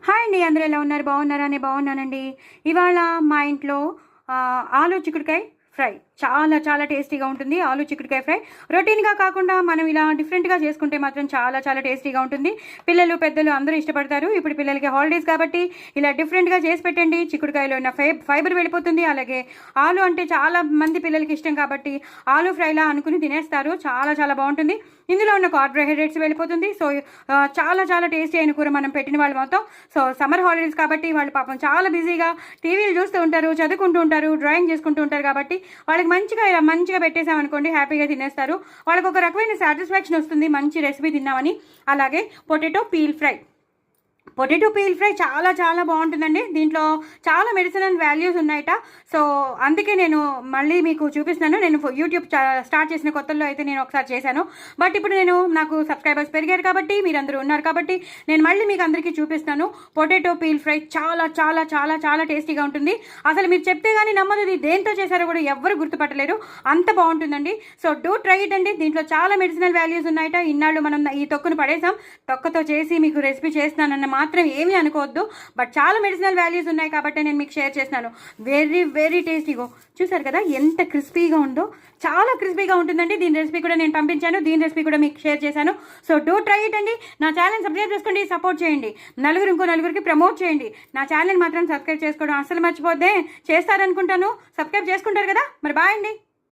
Hi అండి, అందరూ ఎలా ఉన్నారు? బాగున్నారా? నేను బాగున్నానండి. ఇవాళ మా ఇంట్లో ఆలు చిక్కుడుకాయ ఫ్రై చాలా చాలా టేస్టీగా ఉంటుంది. ఆలు చిక్కుడుకాయ ఫ్రై రొటీన్గా కాకుండా మనం ఇలా డిఫరెంట్గా చేసుకుంటే మాత్రం చాలా చాలా టేస్టీగా ఉంటుంది. పిల్లలు పెద్దలు అందరూ ఇష్టపడతారు. ఇప్పుడు పిల్లలకి హాలిడేస్ కాబట్టి ఇలా డిఫరెంట్గా చేసి పెట్టండి. చిక్కుడుకాయలో ఉన్న ఫైబర్ వెళ్ళిపోతుంది. అలాగే ఆలు అంటే చాలా మంది పిల్లలకి ఇష్టం కాబట్టి ఆలు ఫ్రైలా అనుకుని తినేస్తారు. చాలా చాలా బాగుంటుంది. ఇందులో ఉన్న కార్బోహైడ్రేట్స్ వెళ్ళిపోతుంది. సో చాలా చాలా టేస్టీ అయిన కూర మనం పెట్టిన వాళ్ళు మొత్తం. సో సమ్మర్ హాలిడేస్ కాబట్టి వాళ్ళు పాపం చాలా బిజీగా టీవీలు చూస్తూ ఉంటారు, చదువుకుంటూ ఉంటారు, డ్రాయింగ్ చేసుకుంటూ ఉంటారు కాబట్టి వాళ్ళకి ఇలా మంచిగా పెట్టేసామనుకోండి హ్యాపీగా తినేస్తారు. వాళ్ళకి ఒక రకమైన సాటిస్ఫాక్షన్ వస్తుంది మంచి రెసిపీ తిన్నామని. అలాగే పొటాటో పీల్ ఫ్రై చాలా చాలా బాగుంటుందండి. దీంట్లో చాలా మెడిసినల్ వాల్యూస్ ఉన్నాయట. సో అందుకే నేను మళ్ళీ మీకు చూపిస్తున్నాను. నేను యూట్యూబ్ స్టార్ట్ చేసిన కొత్తల్లో అయితే నేను ఒకసారి చేశాను. బట్ ఇప్పుడు నాకు సబ్స్క్రైబర్స్ పెరిగారు కాబట్టి, మీరందరూ ఉన్నారు కాబట్టి నేను మళ్ళీ మీకు అందరికీ చూపిస్తాను. పొటాటో పీల్ ఫ్రై చాలా చాలా చాలా చాలా టేస్టీగా ఉంటుంది. అసలు మీరు చెప్తే కానీ నమ్మదు, ఇది దేంతో చేశారో కూడా ఎవ్వరు గుర్తుపట్టలేరు, అంత బాగుంటుందండి. సో డూ ట్రై ఇట్ అండి. దీంట్లో చాలా మెడిసినల్ వాల్యూస్ ఉన్నాయట. ఇన్నాళ్ళు మనం ఈ తొక్కును పడేసాం, తొక్కతో చేసి మీకు రెసిపీ చేస్తున్నానన్న మాత్రం ఏమీ అనుకోవద్దు. బట్ చాలా మెడిసినల్ వాల్యూస్ ఉన్నాయి కాబట్టి నేను మీకు షేర్ చేస్తున్నాను. వెరీ వెరీ టేస్టీగా. చూసారు కదా ఎంత క్రిస్పీగా ఉందో, చాలా క్రిస్పీగా ఉంటుందండి. దీని రెసిపీ కూడా నేను పంపించాను, దీని రెసిపీ కూడా మీకు షేర్ చేశాను. సో డూ ట్రై ఇట్ అండి. నా ఛానల్ సబ్స్క్రైబ్ చేసుకోండి, సపోర్ట్ చేయండి, ఇంకో నలుగురికి ప్రమోట్ చేయండి. నా ఛానల్ మాత్రం సబ్స్క్రైబ్ చేసుకోవడం అసలు మర్చిపోద్దే. చేస్తారనుకుంటాను, సబ్స్క్రైబ్ చేసుకుంటారు కదా. మరి బాయ్ అండి.